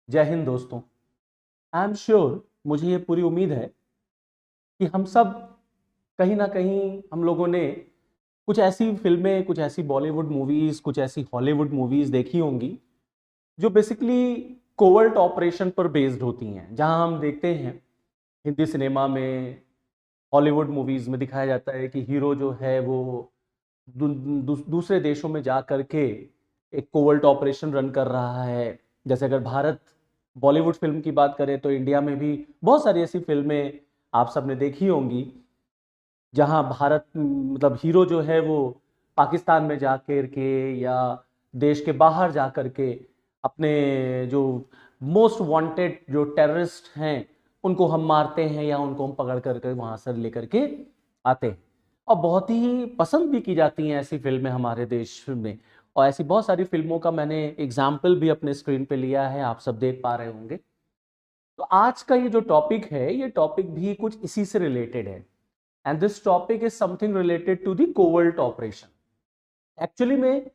जय हिंद दोस्तों। I am sure, मुझे ये पूरी उम्मीद है कि हम सब कहीं ना कहीं हम लोगों ने कुछ ऐसी फिल्में, कुछ ऐसी बॉलीवुड मूवीज, कुछ ऐसी हॉलीवुड मूवीज देखी होंगी जो बेसिकली कोवर्ट ऑपरेशन पर बेस्ड होती हैं। जहां हम देखते हैं हिंदी सिनेमा में, हॉलीवुड मूवीज में दिखाया जाता है कि हीरो जो है वो दूसरे देशों में जा करके एक कोवर्ट ऑपरेशन रन कर रहा है। जैसे अगर भारत बॉलीवुड फिल्म की बात करें तो इंडिया में भी बहुत सारी ऐसी फिल्में आप सबने देखी होंगी जहां भारत मतलब हीरो जो है वो पाकिस्तान में जाकर के या देश के बाहर जा कर के अपने जो मोस्ट वांटेड जो टेररिस्ट हैं उनको हम मारते हैं या उनको हम पकड़ करके वहां से लेकर के आते हैं। और बहुत ही पसंद भी की जाती हैं ऐसी फिल्में हमारे देश में। और ऐसी बहुत सारी फिल्मों का मैंने एग्जाम्पल भी अपने स्क्रीन पे लिया है, आप सब देख पा रहे होंगे। तो आज का ये जो टॉपिक है, ये टॉपिक भी कुछ इसी से रिलेटेड है। And this topic is something related to the covert operation. Actually में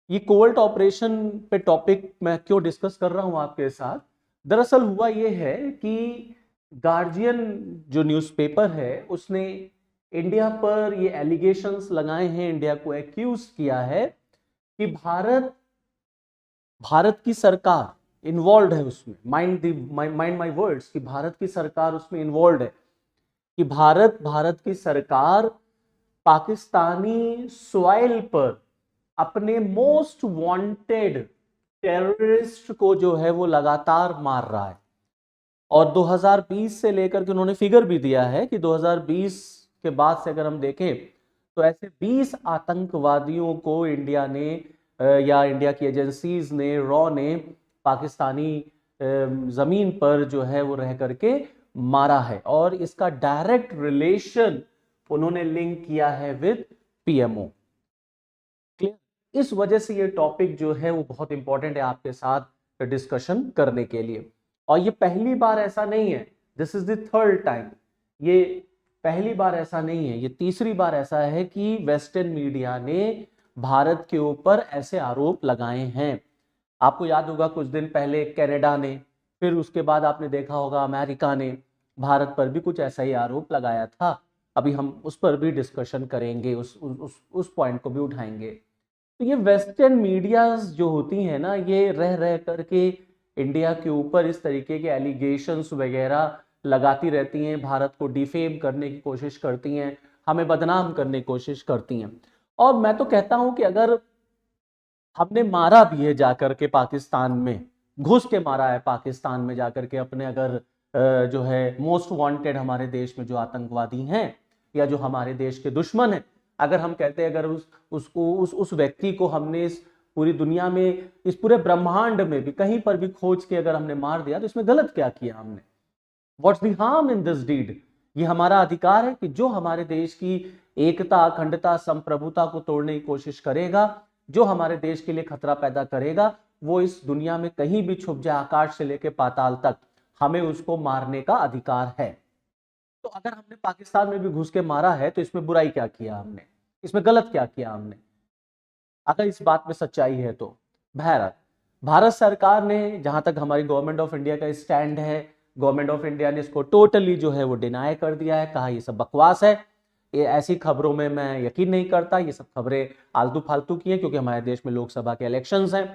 ये कोवर्ट ऑपरेशन पे टॉपिक मैं क्यों डिस्कस कर रहा हूं आपके साथ, दरअसल हुआ ये है कि गार्जियन जो न्यूज़पेपर है उसने इंडिया पर ये एलिगेशंस लगाए हैं, इंडिया को एक्यूज किया है कि भारत की सरकार इन्वॉल्व है उसमें। माइंड माय वर्ड्स, कि भारत की सरकार उसमें इन्वॉल्व है, कि भारत की सरकार पाकिस्तानी सॉइल पर अपने मोस्ट वांटेड टेररिस्ट को जो है वो लगातार मार रहा है। और 2020 से लेकर के उन्होंने फिगर भी दिया है कि 2020 के बाद से अगर हम देखें तो ऐसे 20 आतंकवादियों को इंडिया ने या इंडिया की एजेंसीज ने, रॉ ने पाकिस्तानी जमीन पर जो है वो रह करके मारा है। और इसका डायरेक्ट रिलेशन उन्होंने लिंक किया है विद पीएमओ। क्लियर? इस वजह से ये टॉपिक जो है वो बहुत इंपॉर्टेंट है आपके साथ डिस्कशन करने के लिए। और ये पहली बार ऐसा नहीं है, this is the third time. ये पहली बार ऐसा नहीं है, ये तीसरी बार ऐसा है कि वेस्टर्न मीडिया ने भारत के ऊपर ऐसे आरोप लगाए हैं। आपको याद होगा कुछ दिन पहले कनाडा ने, फिर उसके बाद आपने देखा होगा अमेरिका ने भारत पर भी कुछ ऐसा ही आरोप लगाया था। अभी हम उस पर भी डिस्कशन करेंगे, उस पॉइंट को भी उठाएंगे। तो ये वेस्टर्न मीडियाज जो होती हैं ना, ये रह रह करके इंडिया के ऊपर इस तरीके के एलिगेशंस वगैरह लगाती रहती हैं, भारत को डिफेम करने की कोशिश करती हैं, हमें बदनाम करने की कोशिश करती हैं। और मैं तो कहता हूं कि अगर हमने मारा भी है जाकर के पाकिस्तान में, घुस के मारा है पाकिस्तान में जाकर के अपने, अगर जो है मोस्ट वांटेड हमारे देश में जो आतंकवादी हैं या जो हमारे देश के दुश्मन हैं, अगर हम कहते हैं अगर उस व्यक्ति को हमने इस पूरी दुनिया में, इस पूरे ब्रह्मांड में भी कहीं पर भी खोज के अगर हमने मार दिया तो इसमें गलत क्या किया हमने? What's the harm in this deed? ये हमारा अधिकार है कि जो हमारे देश की एकता, अखंडता, संप्रभुता को तोड़ने की कोशिश करेगा, जो हमारे देश के लिए खतरा पैदा करेगा, वो इस दुनिया में कहीं भी छुप जाए, आकाश से लेकर पाताल तक, हमें उसको मारने का अधिकार है। तो अगर हमने पाकिस्तान में भी घुस के मारा है तो इसमें बुराई क्या किया हमने, इसमें गलत क्या किया हमने, अगर इस बात में सच्चाई है तो? भारत सरकार ने, जहां तक हमारी गवर्नमेंट ऑफ इंडिया का स्टैंड है, गवर्नमेंट ऑफ इंडिया ने इसको टोटली जो है वो डिनाई कर दिया है, कहा ये सब बकवास है, ये ऐसी खबरों में मैं यकीन नहीं करता, ये सब खबरें आलतू फालतू की हैं, क्योंकि हमारे देश में लोकसभा के इलेक्शंस हैं,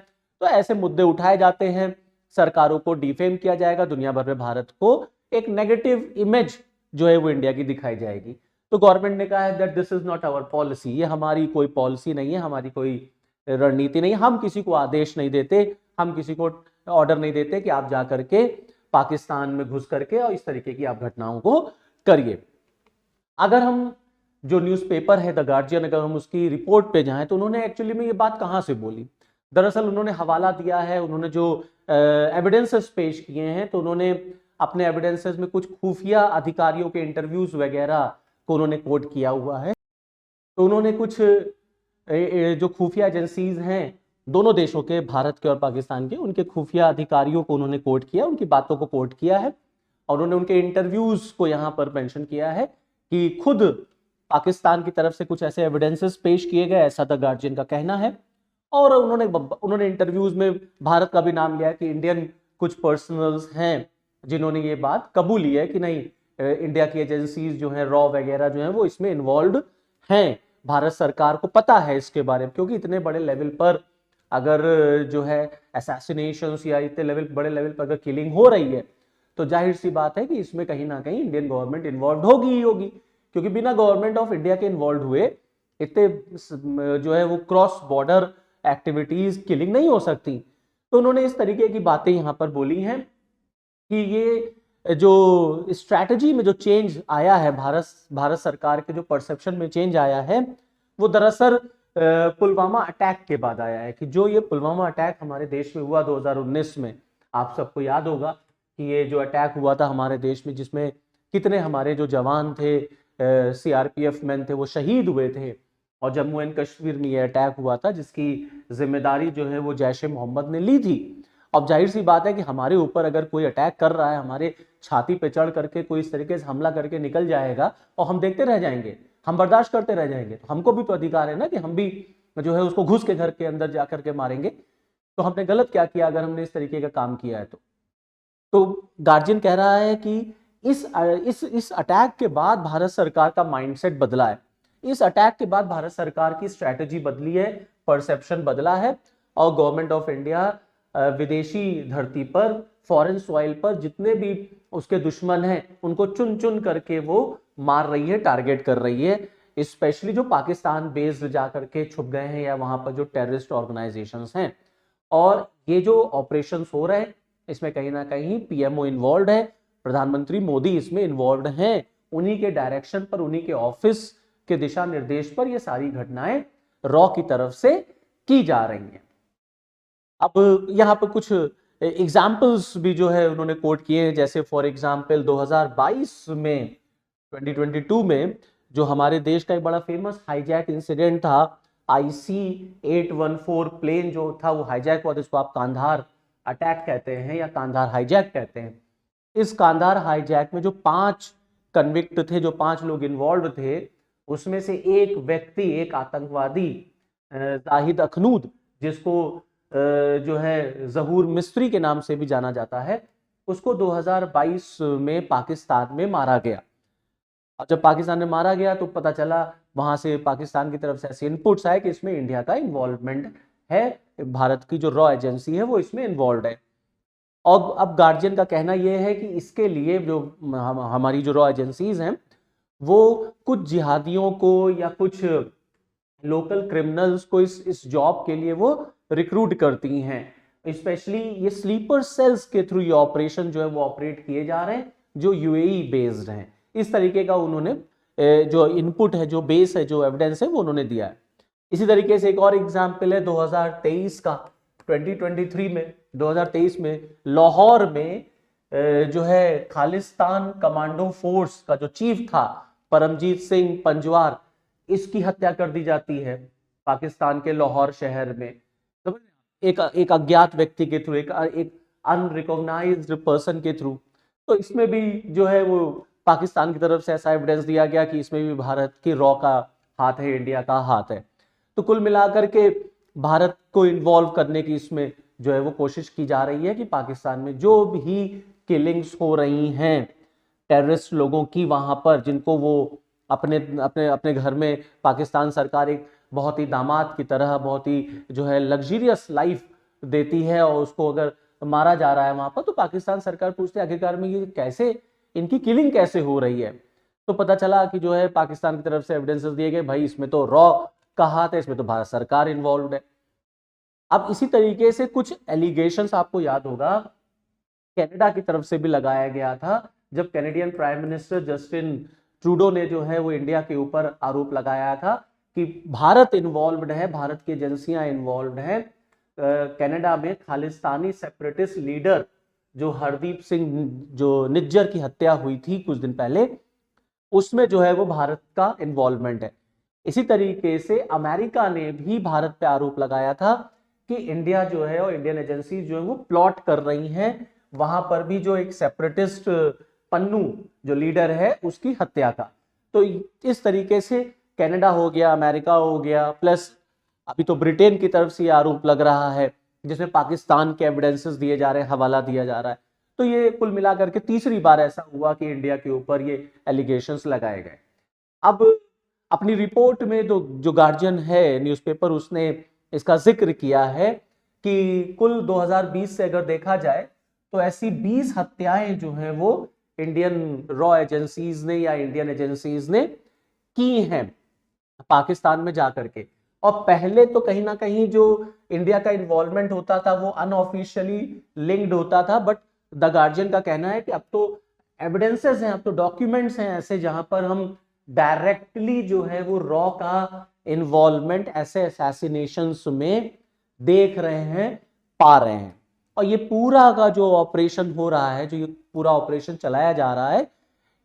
तो ऐसे मुद्दे उठाए जाते हैं, सरकारों को डिफेम किया जाएगा, दुनिया भर में भारत को एक नेगेटिव इमेज जो है वो इंडिया की दिखाई जाएगी। तो गवर्नमेंट ने कहा है that this is not our policy, ये हमारी कोई पॉलिसी नहीं है, हमारी कोई रणनीति नहीं है, हम किसी को आदेश नहीं देते, हम किसी को ऑर्डर नहीं देते कि आप जा करके पाकिस्तान में घुस करके और इस तरीके की आप घटनाओं को करिए। अगर हम जो न्यूज़पेपर है द गार्जियन, अगर हम उसकी रिपोर्ट पे जाएं तो उन्होंने एक्चुअली में ये बात कहां से बोली? दरअसल उन्होंने हवाला दिया है, उन्होंने जो एविडेंसेस पेश किए हैं, तो उन्होंने अपने एविडेंसेस में कुछ खुफिया अधिकारियों के इंटरव्यूज वगैरह को उन्होंने कोट किया हुआ है। तो उन्होंने कुछ जो खुफिया एजेंसीज हैं दोनों देशों के, भारत के और पाकिस्तान के, उनके खुफिया अधिकारियों को उन्होंने कोट किया, उनकी बातों को कोट किया है, और उन्होंने उनके इंटरव्यूज को यहाँ पर मेंशन किया है कि खुद पाकिस्तान की तरफ से कुछ ऐसे एविडेंसेस पेश किए गए, ऐसा द गार्जियन का कहना है। और उन्होंने इंटरव्यूज में भारत का भी नाम लिया कि इंडियन कुछ पर्सनल्स हैं जिन्होंने ये बात कबूली है कि नहीं, इंडिया की एजेंसीज जो है रॉ वगैरह जो है वो इसमें इन्वॉल्व हैं, भारत सरकार को पता है इसके बारे में, क्योंकि इतने बड़े लेवल पर अगर जो है असैसिनेशंस या इतने बड़े लेवल पर अगर किलिंग हो रही है तो जाहिर सी बात है कि इसमें कहीं ना कहीं इंडियन गवर्नमेंट इन्वॉल्व होगी ही होगी, क्योंकि बिना गवर्नमेंट ऑफ इंडिया के इन्वॉल्व हुए इतने जो है वो क्रॉस बॉर्डर एक्टिविटीज किलिंग नहीं हो सकती। तो उन्होंने इस तरीके की बातें यहाँ पर बोली हैं कि ये जो स्ट्रैटेजी में जो चेंज आया है, भारत सरकार के जो परसेप्शन में चेंज आया है, वो दरअसल पुलवामा अटैक के बाद आया है। कि जो ये पुलवामा अटैक हमारे देश में हुआ 2019 में, आप सबको याद होगा कि ये जो अटैक हुआ था हमारे देश में, जिसमें कितने हमारे जो जवान थे, सीआरपीएफ मैन थे, वो शहीद हुए थे, और जम्मू एंड कश्मीर में ये अटैक हुआ था जिसकी जिम्मेदारी जो है वो जैश ए मोहम्मद ने ली थी। अब जाहिर सी बात है कि हमारे ऊपर अगर कोई अटैक कर रहा है, हमारे छाती पे चढ़ करके कोई इस तरीके से हमला करके निकल जाएगा और हम देखते रह जाएंगे, हम बर्दाश्त करते रह जाएंगे, तो हमको भी तो अधिकार है ना कि हम भी जो है उसको घुस के घर के अंदर जा करके मारेंगे। तो हमने गलत क्या किया अगर हमने इस तरीके का काम किया है तो गार्जियन कह रहा है कि इस अटैक के बाद भारत सरकार का माइंडसेट बदला है, इस अटैक के बाद भारत सरकार की स्ट्रैटेजी बदली है, परसेप्शन बदला है, और गवर्नमेंट ऑफ इंडिया विदेशी धरती पर, फॉरेन सॉइल पर जितने भी उसके दुश्मन हैं उनको चुन चुन करके वो मार रही है, टारगेट कर रही है, स्पेशली जो पाकिस्तान बेस्ड जा करके छुप गए हैं या वहां पर जो टेररिस्ट ऑर्गेनाइजेशंस हैं। और ये जो ऑपरेशंस हो रहे हैं इसमें कहीं ना कहीं पीएमओ इन्वॉल्व है, प्रधानमंत्री मोदी इसमें इन्वॉल्व हैं, उन्हीं के डायरेक्शन पर, उन्हीं के ऑफिस के दिशा निर्देश पर ये सारी घटनाएं रॉ की तरफ से की जा रही हैं। अब यहाँ पर कुछ एग्जाम्पल्स भी जो है उन्होंने कोट किए हैं, जैसे फॉर एग्जाम्पल 2022 में 2022 में जो हमारे देश का एक बड़ा फेमस हाईजैक इंसिडेंट था, IC-814 प्लेन जो था वो हाईजैक हुआ था, इसको आप कांधार अटैक कहते हैं या कांधार हाईजैक कहते हैं। इस कांधार हाईजैक में जो 5 कन्विक्ट थे, जो 5 लोग इन्वॉल्व थे, उसमें से एक व्यक्ति, एक आतंकवादी जाहिद अखनूद, जिसको जो है जहूर मिस्त्री के नाम से भी जाना जाता है, उसको 2022 में पाकिस्तान में मारा गया। और जब पाकिस्तान में मारा गया तो पता चला वहां से पाकिस्तान की तरफ से ऐसे इनपुट्स आए कि इसमें इंडिया का इन्वॉल्वमेंट है, भारत की जो रॉ एजेंसी है वो इसमें इन्वॉल्व है। और अब गार्जियन का कहना यह है कि इसके लिए जो हमारी जो रॉ एजेंसीज हैं वो कुछ जिहादियों को या कुछ लोकल क्रिमिनल्स को इस जॉब के लिए वो रिक्रूट करती हैं। स्पेशली ये स्लीपर सेल्स के थ्रू ये ऑपरेशन जो है वो ऑपरेट किए जा रहे हैं, जो यूएई बेस्ड हैं। इस तरीके का उन्होंने जो इनपुट है, जो बेस है, जो एविडेंस है वो उन्होंने दिया है। इसी तरीके से एक और एग्जाम्पल है 2023 का, 2023 में लाहौर में जो है खालिस्तान कमांडो फोर्स का जो चीफ था परमजीत सिंह पंजवार, इसकी हत्या कर दी जाती है पाकिस्तान के लाहौर शहर में। तो एक अज्ञात व्यक्ति के थ्रू, एक अनरिकॉग्नाइज्ड पर्सन के थ्रू। तो इसमें भी जो है वो पाकिस्तान की तरफ से ऐसा एविडेंस दिया गया कि इसमें भी भारत की रॉ का हाथ है, इंडिया का हाथ है। तो कुल मिलाकर के भारत को इन्वॉल्व करने की इसमें जो है वो कोशिश की जा रही है कि पाकिस्तान में जो भी किलिंग्स हो रही हैं टेररिस्ट लोगों की वहां पर, जिनको वो अपने अपने अपने घर में पाकिस्तान सरकार एक बहुत ही दामाद की तरह बहुत ही जो है लग्जरियस लाइफ देती है, और उसको अगर मारा जा रहा है वहां पर, तो पाकिस्तान सरकार पूछते है आखिरकार में ये कैसे, इनकी किलिंग कैसे हो रही है। तो पता चला कि जो है पाकिस्तान की तरफ से एविडेंसेस दिए गए, भाई इसमें तो रॉ का हाथ है, इसमें तो भारत सरकार इन्वॉल्व है। अब इसी तरीके से कुछ एलिगेशंस आपको याद होगा कनाडा की तरफ से भी लगाया गया था, जब Canadian prime minister Justin Trudeau ने जो है वो इंडिया के ऊपर आरोप लगाया था कि भारत इन्वॉल्व्ड है, भारत की एजेंसियां इन्वॉल्व्ड हैं कनाडा में खालिस्तानी सेपरेटिस्ट लीडर जो हरदीप सिंह जो निज्जर की हत्या हुई थी कुछ दिन पहले, उसमें जो है वो भारत का इन्वॉल्वमेंट है। इसी तरीके से अमेरिका ने भी भारत पे आरोप लगाया था कि इंडिया जो है और इंडियन एजेंसी जो है वो प्लॉट कर रही हैं वहां पर भी जो एक सेपरेटिस्ट पन्नू जो लीडर है उसकी हत्या का। तो इस तरीके से कनाडा हो गया, अमेरिका हो गया, प्लस अभी तो ब्रिटेन की तरफ से ये आरोप लग रहा है, जिसमें पाकिस्तान के एविडेंसेस दिए जा रहे हैं, हवाला दिया जा रहा है। तो ये कुल मिलाकर के तीसरी बार ऐसा हुआ कि इंडिया के ऊपर ये एलिगेशंस लगाए गए। अब अपनी रिपोर्ट में जो गार्जियन है न्यूज़पेपर, उसने इसका जिक्र किया है कि कुल 2020 से अगर देखा जाए तो ऐसी 20 हत्याएं जो हैं वो इंडियन रॉ एजेंसीज ने या इंडियन एजेंसीज ने की हैं पाकिस्तान में जाकर के। और पहले तो कहीं ना कहीं जो इंडिया का इन्वॉल्वमेंट होता था वो अनऑफिशियली लिंक्ड होता था, बट द गार्जियन का कहना है कि अब तो एविडेंसेस हैं, अब तो डॉक्यूमेंट्स हैं ऐसे जहां पर हम डायरेक्टली जो है वो रॉ का इन्वॉल्वमेंट ऐसे असैसिनेशंस में देख रहे हैं, पा रहे हैं। और ये पूरा का जो ऑपरेशन हो रहा है, जो ये पूरा ऑपरेशन चलाया जा रहा है,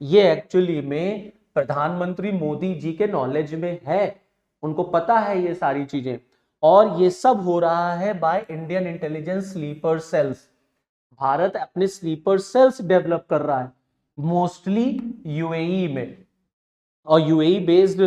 ये एक्चुअली में प्रधानमंत्री मोदी जी के नॉलेज में है, उनको पता है ये सारी चीजें। और ये सब हो रहा है by Indian intelligence sleeper cells. Bharat अपने स्लीपर सेल्स डेवलप कर रहा है मोस्टली यूएई में, और यूएई बेस्ड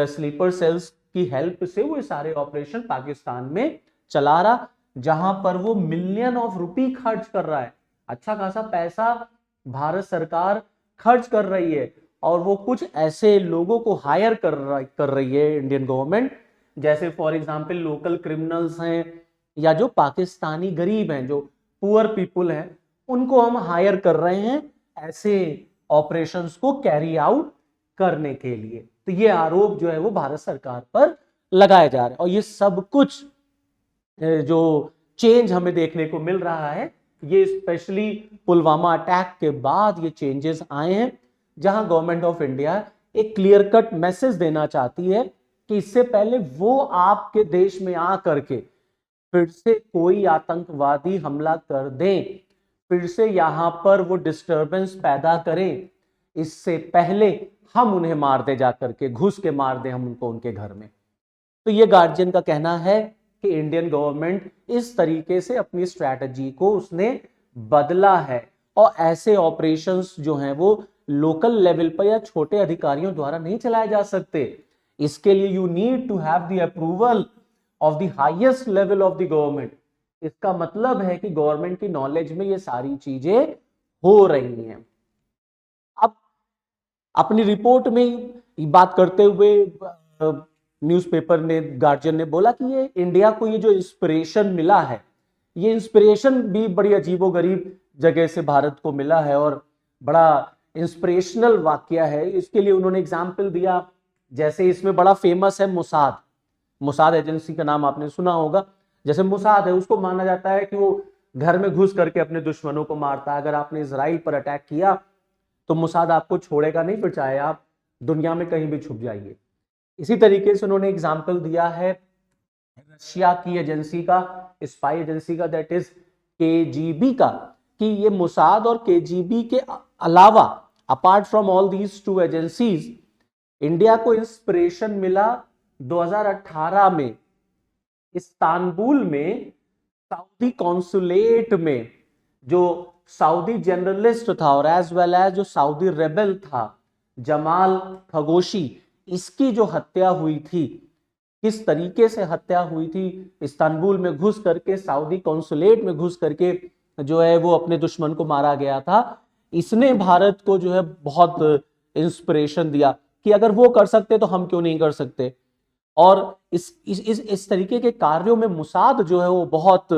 स्लीपर सेल्स की हेल्प से वो सारे ऑपरेशन पाकिस्तान में चला रहा, जहां पर वो मिलियन ऑफ रुपी खर्च कर रहा है। अच्छा खासा पैसा भारत सरकार खर्च कर रही है, और वो कुछ ऐसे लोगों को हायर कर रही है इंडियन गवर्नमेंट, जैसे फॉर एग्जांपल लोकल क्रिमिनल्स हैं, या जो पाकिस्तानी गरीब हैं, जो पुअर पीपुल हैं, उनको हम हायर कर रहे हैं ऐसे ऑपरेशंस को कैरी आउट करने के लिए। तो ये आरोप जो है वो भारत सरकार पर लगाए जा रहे हैं। और ये सब कुछ जो चेंज हमें देखने को मिल रहा है, ये स्पेशली पुलवामा अटैक के बाद ये चेंजेस आए हैं, जहां गवर्नमेंट ऑफ इंडिया एक क्लियर कट मैसेज देना चाहती है कि इससे पहले वो आपके देश में आ करके फिर से कोई आतंकवादी हमला कर दें, फिर से यहां पर वो डिस्टरबेंस पैदा करें, इससे पहले हम उन्हें मार दे, जाकर के घुस के मार दें हम उनको उनके घर में। तो ये गार्जियन का कहना है कि इंडियन गवर्नमेंट इस तरीके से अपनी स्ट्रैटेजी को उसने बदला है, और ऐसे ऑपरेशंस जो हैं वो लोकल लेवल पर या छोटे अधिकारियों द्वारा नहीं चलाए जा सकते। इसके लिए you need to have the approval of the highest level of the government. इसका मतलब है कि गवर्नमेंट की नॉलेज में ये सारी चीजें हो रही हैं। अब अपनी रिपोर्ट में बात करते हुए न्यूज़पेपर ने, गार्जियन ने बोला कि ये इंडिया को ये जो इंस्पिरेशन मिला है, ये इंस्पिरेशन भी बड़ी अजीबोगरीब जगह से भारत को मिला है, और बड़ा इंस्पिरेशनल वाक्य है। इसके लिए उन्होंने एग्जाम्पल दिया, जैसे इसमें बड़ा फेमस है मोसाद। मोसाद एजेंसी का नाम आपने सुना होगा। जैसे मोसाद है, उसको माना जाता है कि वो घर में घुस करके अपने दुश्मनों को मारता है। अगर आपने इजराइल पर अटैक किया तो मोसाद आपको छोड़ेगा नहीं, फिर चाहे आप दुनिया में कहीं भी छुप जाइए। इसी तरीके से उन्होंने एग्जाम्पल दिया है रशिया की एजेंसी का, स्पाई एजेंसी का, दैट इज केजीबी का, कि ये मोसाद और केजीबी के अलावा, apart from all these two agencies, India को इंस्पिरेशन मिला 2018 में इस्तांबुल में सऊदी कॉन्सुलेट में जो सऊदी जर्नलिस्ट था और एज वेल एज जो सऊदी रेबल था जमाल खशोगी, इसकी जो हत्या हुई थी, किस तरीके से हत्या हुई थी, इस्तांबुल में घुस करके, सऊदी कॉन्सुलेट में घुस करके जो है वो अपने दुश्मन को मारा गया था। इसने भारत को जो है बहुत इंस्पिरेशन दिया कि अगर वो कर सकते तो हम क्यों नहीं कर सकते। और इस तरीके के कार्यों में मोसाद जो है वो बहुत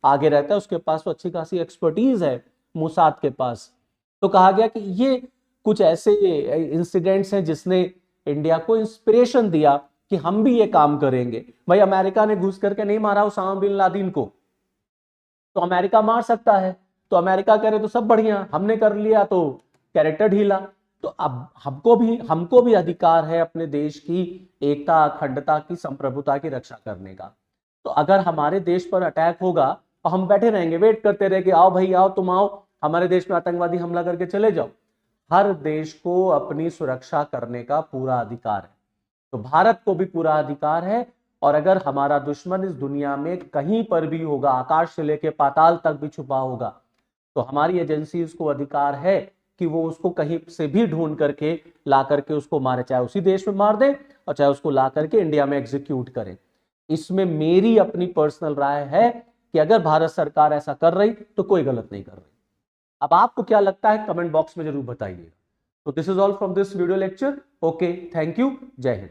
आगे रहता है, उसके पास तो अच्छी खासी एक्सपर्टीज है मोसाद के पास। तो कहा गया कि ये कुछ ऐसे इंसिडेंट्स हैं जिसने इंडिया को इंस्पिरेशन दिया कि हम भी ये काम करेंगे। भाई अमेरिका ने घुस करके नहीं मारा उसामा बिन लादेन को, तो अमेरिका मार सकता है, तो अमेरिका करे तो सब बढ़िया, हमने कर लिया तो कैरेक्टर ढीला। तो अब हमको भी अधिकार है अपने देश की एकता, अखंडता की, संप्रभुता की रक्षा करने का। तो अगर हमारे देश पर अटैक होगा और हम बैठे रहेंगे, वेट करते रहे कि आओ भाई आओ, तुम आओ हमारे देश में आतंकवादी हमला करके चले जाओ, हर देश को अपनी सुरक्षा करने का पूरा अधिकार है। तो भारत को भी पूरा अधिकार है, और अगर हमारा दुश्मन इस दुनिया में कहीं पर भी होगा, आकाश से लेकर पाताल तक भी छुपा होगा, तो हमारी एजेंसी को अधिकार है कि वो उसको कहीं से भी ढूंढ करके ला करके उसको मारे, चाहे उसी देश में मार दे और चाहे उसको ला करके इंडिया में एग्जीक्यूट करें। इसमें मेरी अपनी पर्सनल राय है कि अगर भारत सरकार ऐसा कर रही तो कोई गलत नहीं कर रही। अब आपको क्या लगता है कमेंट बॉक्स में जरूर बताइएगा। तो this is all from this video lecture. Okay, thank you, जय हिंद।